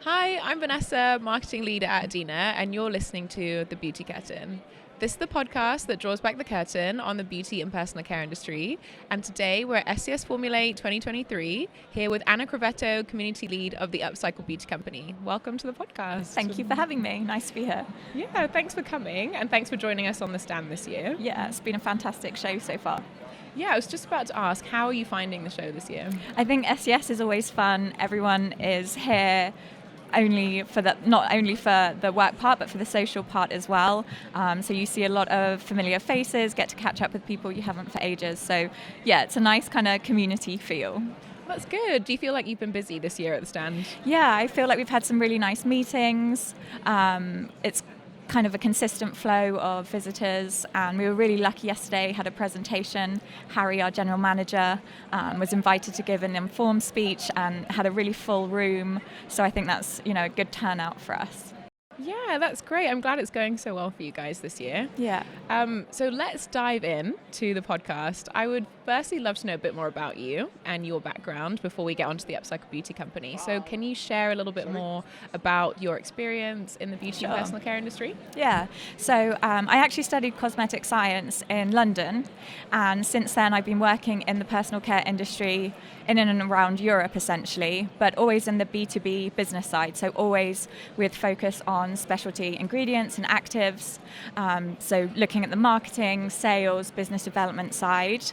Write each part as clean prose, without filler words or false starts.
Hi, I'm Vanessa, marketing leader at Adina, and you're listening to The Beauty Curtain. This is the podcast that draws back the curtain on the beauty and personal care industry. And today we're at SCS Formulate 2023, here with Anna Crovetto, community lead of the Upcycled Beauty Company. Welcome to the podcast. Thank you for having me. Nice to be here. Yeah, thanks for coming, and thanks for joining us on the stand this year. Yeah, it's been a fantastic show so far. Yeah, I was just about to ask, how are you finding the show this year? I think SCS is always fun. Everyone is here not only for the work part, but for the social part as well. So you see a lot of familiar faces, get to catch up with people you haven't for ages. So yeah, it's a nice kind of community feel. That's good. Do you feel like you've been busy this year at the stand? Yeah, I feel like we've had some really nice meetings. It's kind of a consistent flow of visitors, and we were really lucky yesterday, had a presentation. Harry, our general manager, was invited to give an informed speech and had a really full room, so I think that's a good turnout for us. Yeah, that's great. I'm glad it's going so well for you guys this year. Yeah. So let's dive in to the podcast. I would firstly love to know a bit more about you and your background before we get onto the Upcycled Beauty Company. So can you share a little bit more about your experience in the beauty and personal care industry? Yeah. So I actually studied cosmetic science in London, and since then I've been working in the personal care industry in and around Europe essentially, but always in the B2B business side, so always with focus on specialty ingredients and actives, so looking at the marketing, sales, business development side.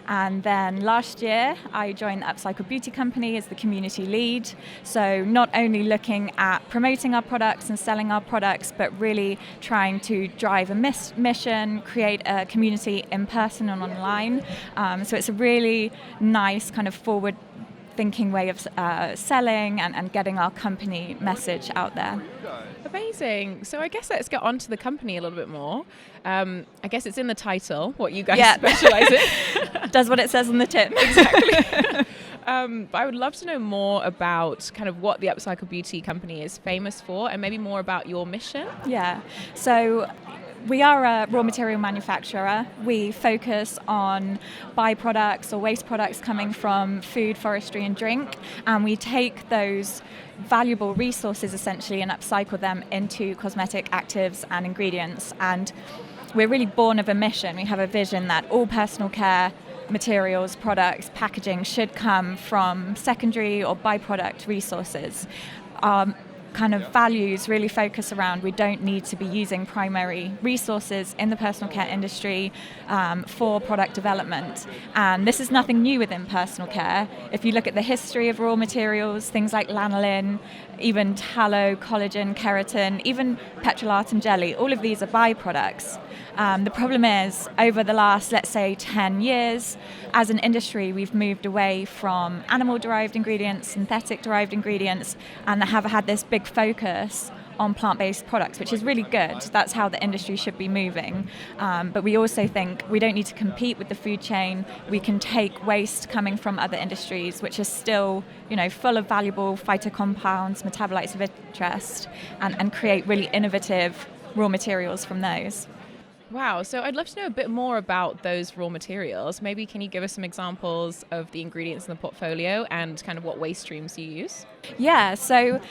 And then last year I joined the Upcycled Beauty Company as the community lead, so not only looking at promoting our products and selling our products, but really trying to drive a mission, create a community in person and online. So it's a really nice kind of forward thinking way of selling and getting our company message out there. Amazing. So I guess let's get on to the company a little bit more. I guess it's in the title, what you guys specialize in. Does what it says on the tin. Exactly. But I would love to know more about kind of what the Upcycled Beauty Company is famous for, and maybe more about your mission. Yeah. So we are a raw material manufacturer. We focus on byproducts or waste products coming from food, forestry and drink, and we take those valuable resources essentially and upcycle them into cosmetic actives and ingredients. And we're really born of a mission. We have a vision that all personal care materials, products, packaging should come from secondary or byproduct resources. Kind of values really focus around we don't need to be using primary resources in the personal care industry for product development. And this is nothing new within personal care. If you look at the history of raw materials, things like lanolin, even tallow, collagen, keratin, even petrolatum jelly, all of these are byproducts. The problem is, over the last, let's say, 10 years, as an industry, we've moved away from animal-derived ingredients, synthetic-derived ingredients, and have had this big focus on plant-based products, which is really good. That's how the industry should be moving. But we also think we don't need to compete with the food chain. We can take waste coming from other industries, which is still, full of valuable phytocompounds, metabolites of interest, and create really innovative raw materials from those. Wow, so I'd love to know a bit more about those raw materials. Maybe can you give us some examples of the ingredients in the portfolio and kind of what waste streams you use? Yeah, so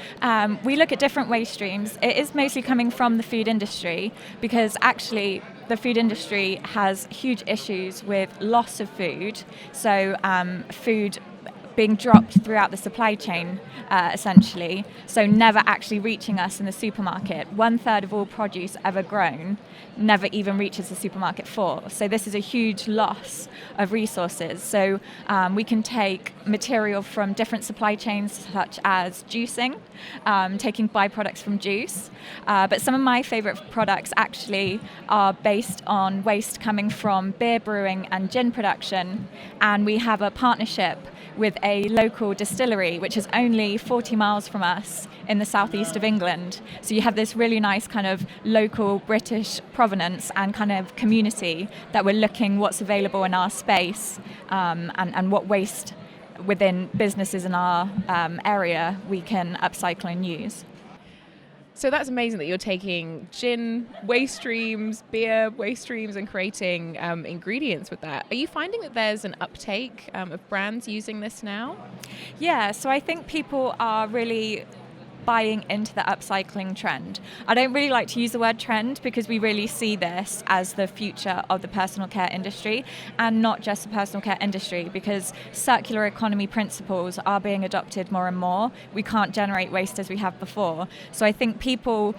we look at different waste streams. It is mostly coming from the food industry because actually the food industry has huge issues with loss of food. So food being dropped throughout the supply chain, essentially, so never actually reaching us in the supermarket. 1/3 of all produce ever grown never even reaches the supermarket floor. So this is a huge loss of resources. So we can take material from different supply chains, such as juicing, taking byproducts from juice. But some of my favorite products actually are based on waste coming from beer brewing and gin production. And we have a partnership with a local distillery, which is only 40 miles from us in the southeast of England. So you have this really nice kind of local British provenance and kind of community that we're looking what's available in our space and what waste within businesses in our area we can upcycle and use. So that's amazing that you're taking gin waste streams, beer waste streams, and creating ingredients with that. Are you finding that there's an uptake of brands using this now? Yeah, so I think people are really buying into the upcycling trend. I don't really like to use the word trend because we really see this as the future of the personal care industry, and not just the personal care industry, because circular economy principles are being adopted more and more. We can't generate waste as we have before. So I think people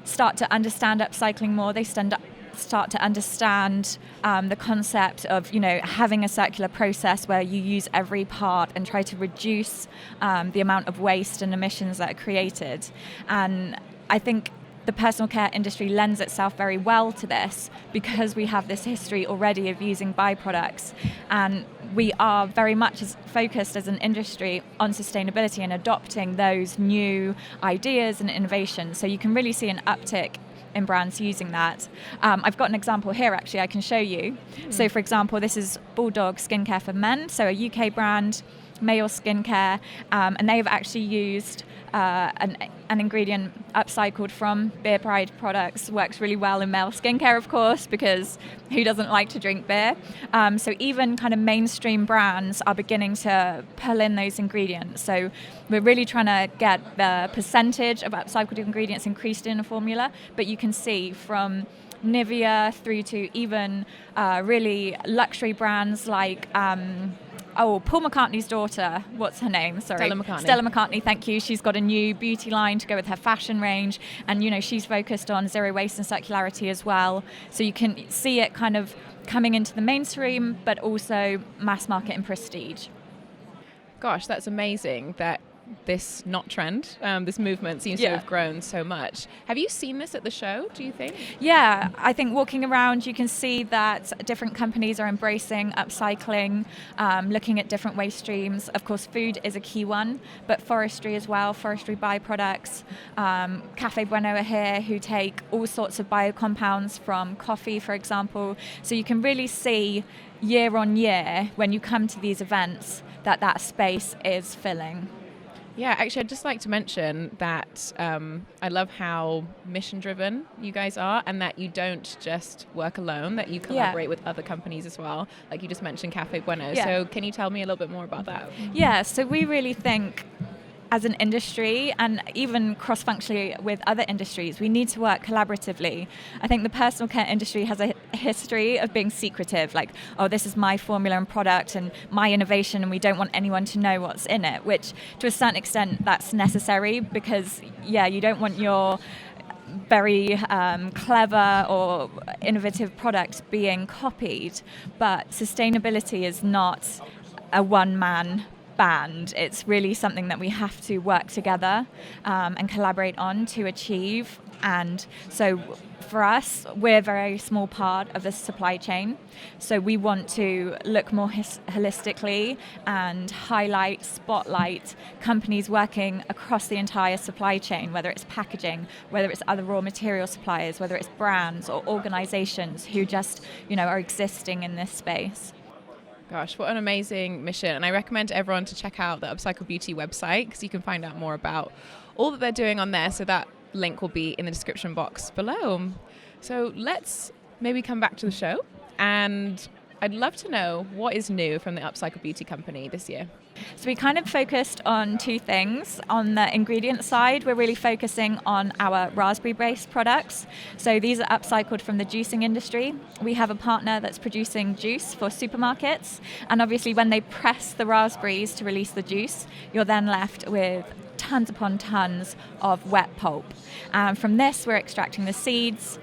start to understand upcycling more. They start to understand the concept of, having a circular process where you use every part and try to reduce the amount of waste and emissions that are created. And I think the personal care industry lends itself very well to this because we have this history already of using byproducts, and we are very much focused as an industry on sustainability and adopting those new ideas and innovations. So you can really see an uptick in brands using that. I've got an example here actually I can show you. So for example, this is Bulldog Skincare for Men, so a UK brand, male skincare, and they've actually used an ingredient upcycled from Beer Pride products. Works really well in male skincare, of course, because who doesn't like to drink beer? So even kind of mainstream brands are beginning to pull in those ingredients. So we're really trying to get the percentage of upcycled ingredients increased in a formula, but you can see from Nivea through to even really luxury brands like Paul McCartney's daughter, what's her name? Sorry. Stella McCartney, thank you. She's got a new beauty line to go with her fashion range. And, she's focused on zero waste and circularity as well. So you can see it kind of coming into the mainstream, but also mass market and prestige. Gosh, that's amazing that this not trend, this movement seems to have grown so much. Have you seen this at the show, do you think? Yeah, I think walking around you can see that different companies are embracing upcycling, looking at different waste streams. Of course, food is a key one, but forestry as well, forestry byproducts. Cafe Bueno are here, who take all sorts of biocompounds from coffee, for example. So you can really see year on year when you come to these events that space is filling. Yeah, actually, I'd just like to mention that I love how mission-driven you guys are, and that you don't just work alone, that you collaborate with other companies as well, like you just mentioned Cafe Bueno. So can you tell me a little bit more about that? Yeah, so we really think as an industry, and even cross-functionally with other industries, we need to work collaboratively. I think the personal care industry has a history of being secretive, like, oh, this is my formula and product and my innovation, and we don't want anyone to know what's in it, which to a certain extent that's necessary because, you don't want your very clever or innovative product being copied. But sustainability is not a one-man band. It's really something that we have to work together and collaborate on to achieve. And so for us, we're a very small part of the supply chain. So we want to look more holistically and spotlight companies working across the entire supply chain, whether it's packaging, whether it's other raw material suppliers, whether it's brands or organizations who just, are existing in this space. Gosh, what an amazing mission. And I recommend everyone to check out the Upcycled Beauty website because you can find out more about all that they're doing on there. So that link will be in the description box below. So let's maybe come back to the show. And I'd love to know what is new from the Upcycled Beauty Company this year. So we kind of focused on two things. On the ingredient side, we're really focusing on our raspberry-based products. So these are upcycled from the juicing industry. We have a partner that's producing juice for supermarkets. And obviously when they press the raspberries to release the juice, you're then left with tons upon tons of wet pulp. From this, we're extracting the seeds,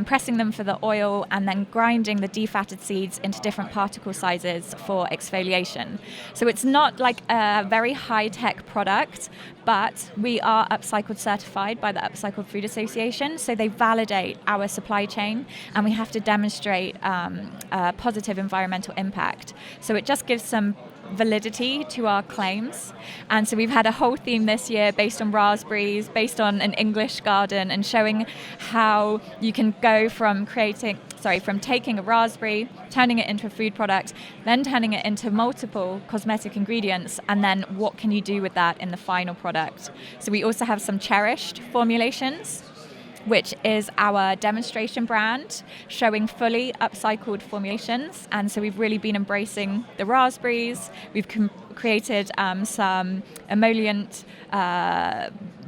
pressing them for the oil, and then grinding the defatted seeds into different particle sizes for exfoliation. So it's not like a very high-tech product, but we are Upcycled certified by the Upcycled Food Association, so they validate our supply chain, and we have to demonstrate a positive environmental impact. So it just gives some validity to our claims. And so we've had a whole theme this year based on raspberries, based on an English garden, and showing how you can go from taking a raspberry, turning it into a food product, then turning it into multiple cosmetic ingredients, and then what can you do with that in the final product. So we also have some cherished formulations, which is our demonstration brand showing fully upcycled formulations. And so we've really been embracing the raspberries. We've created some emollient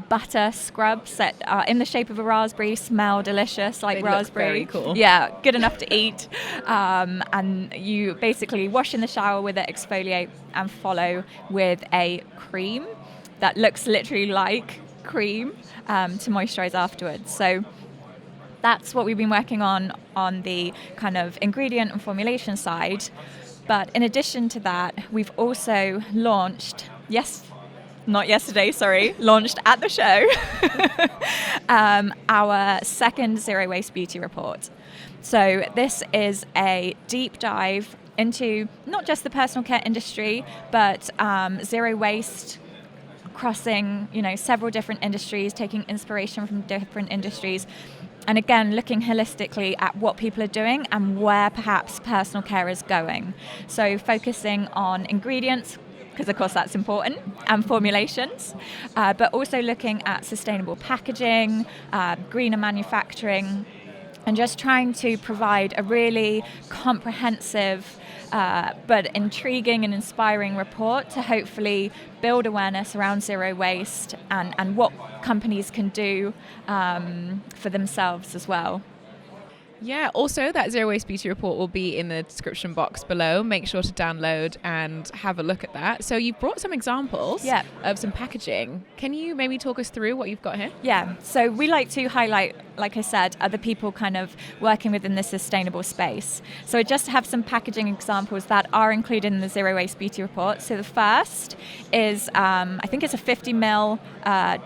butter scrubs that are in the shape of a raspberry, smell delicious like They raspberry. look very cool. Yeah, good enough to eat. And you basically wash in the shower with it, exfoliate, and follow with a cream that looks literally like cream to moisturize afterwards. So that's what we've been working on the kind of ingredient and formulation side. But in addition to that, we've also launched, launched at the show, our second Zero Waste Beauty Report. So this is a deep dive into not just the personal care industry, but zero waste, crossing, several different industries, taking inspiration from different industries. And again, looking holistically at what people are doing and where perhaps personal care is going. So focusing on ingredients, because of course that's important, and formulations, but also looking at sustainable packaging, greener manufacturing, and just trying to provide a really comprehensive but intriguing and inspiring report to hopefully build awareness around zero waste and what companies can do for themselves as well. Yeah, also that Zero Waste Beauty Report will be in the description box below. Make sure to download and have a look at that. So you've brought some examples of some packaging. Can you maybe talk us through what you've got here? Yeah, so we like to highlight, like I said, other people kind of working within the sustainable space. So just have some packaging examples that are included in the Zero Waste Beauty Report. So the first is, I think it's a 50 ml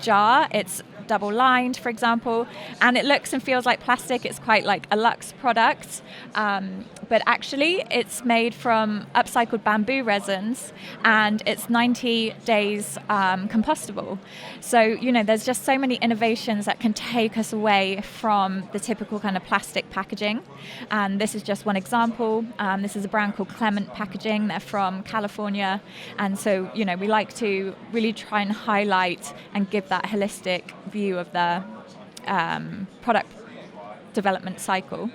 jar. It's double lined, for example, and it looks and feels like plastic. It's quite like a luxe product, but actually it's made from upcycled bamboo resins, and it's 90 days compostable. So there's just so many innovations that can take us away from the typical kind of plastic packaging, and this is just one example. This is a brand called Clement Packaging. They're from California, and so we like to really try and highlight and give that holistic view of the product development cycle.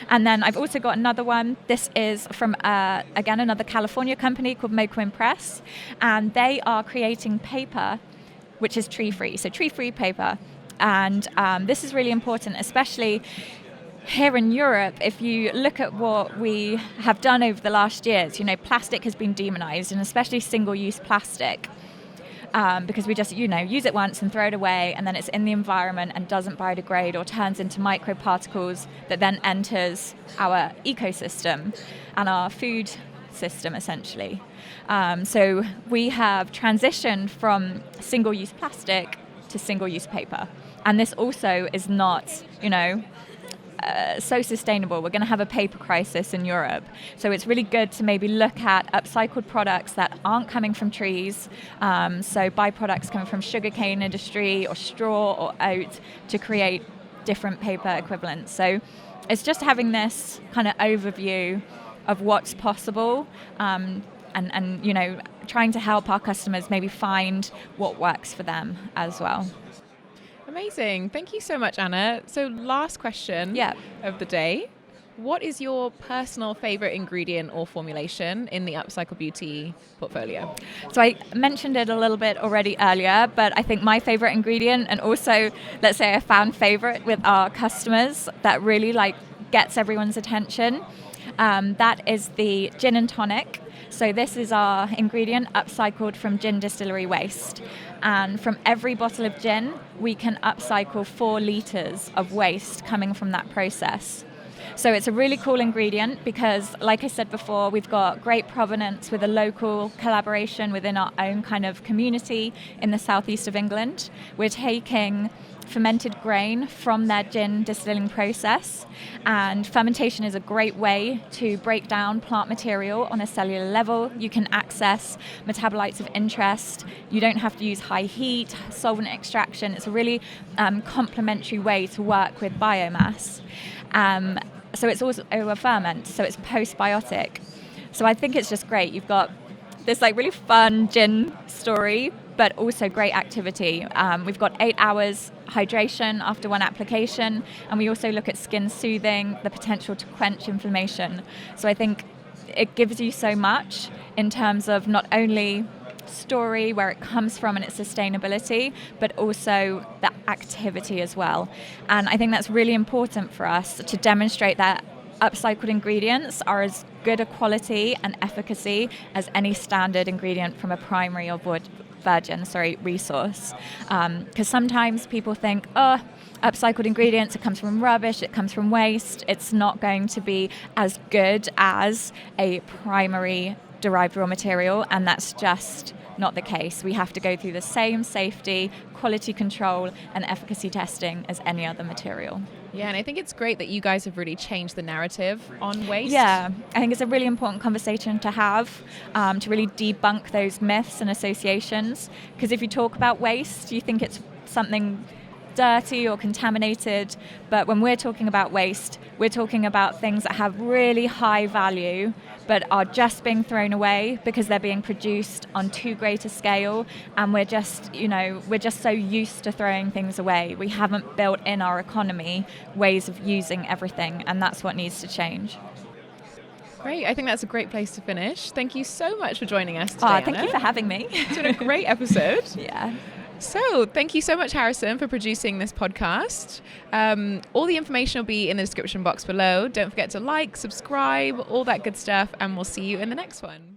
And then I've also got another one. This is from, again, another California company called Moquin Press, and they are creating paper which is tree-free, so tree-free paper. And this is really important, especially here in Europe. If you look at what we have done over the last years, plastic has been demonized, and especially single-use plastic. Because we just, use it once and throw it away, and then it's in the environment and doesn't biodegrade or turns into microparticles that then enters our ecosystem and our food system, essentially. So we have transitioned from single-use plastic to single-use paper. And this also is not, so sustainable. We're going to have a paper crisis in Europe. So it's really good to maybe look at upcycled products that aren't coming from trees. So byproducts coming from sugarcane industry or straw or oat to create different paper equivalents. So it's just having this kind of overview of what's possible and trying to help our customers maybe find what works for them as well. Amazing. Thank you so much, Anna. So last question of the day. What is your personal favorite ingredient or formulation in the Upcycled Beauty portfolio? So I mentioned it a little bit already earlier, but I think my favorite ingredient, and also, let's say, a fan favorite with our customers that really gets everyone's attention, that is the gin and tonic. So this is our ingredient upcycled from gin distillery waste. And from every bottle of gin, we can upcycle 4 litres of waste coming from that process. So it's a really cool ingredient because, like I said before, we've got great provenance with a local collaboration within our own kind of community in the southeast of England. We're taking fermented grain from their gin distilling process, and fermentation is a great way to break down plant material on a cellular level. You can access metabolites of interest. You don't have to use high heat, solvent extraction. It's a really complementary way to work with biomass. So it's also a ferment, so it's postbiotic. So I think it's just great. You've got this really fun gin story, but also great activity. We've got 8 hours hydration after one application, and we also look at skin soothing, the potential to quench inflammation. So I think it gives you so much in terms of not only story, where it comes from and its sustainability, but also the activity as well. And I think that's really important for us to demonstrate that upcycled ingredients are as good a quality and efficacy as any standard ingredient from a primary or virgin resource. Because sometimes people think, upcycled ingredients, it comes from rubbish, it comes from waste, it's not going to be as good as a primary derived raw material, and that's just not the case. We have to go through the same safety, quality control, and efficacy testing as any other material. Yeah, and I think it's great that you guys have really changed the narrative on waste. Yeah, I think it's a really important conversation to have, to really debunk those myths and associations. Because if you talk about waste, you think it's something dirty or contaminated, but when we're talking about waste, we're talking about things that have really high value but are just being thrown away because they're being produced on too great a scale, and we're just so used to throwing things away. We haven't built in our economy ways of using everything, and that's what needs to change. Great. I think that's a great place to finish. Thank you so much for joining us today, Thank you for having me. It's been a great episode. Yeah. So thank you so much, Harrison, for producing this podcast. All the information will be in the description box below. Don't forget to like, subscribe, all that good stuff, and we'll see you in the next one.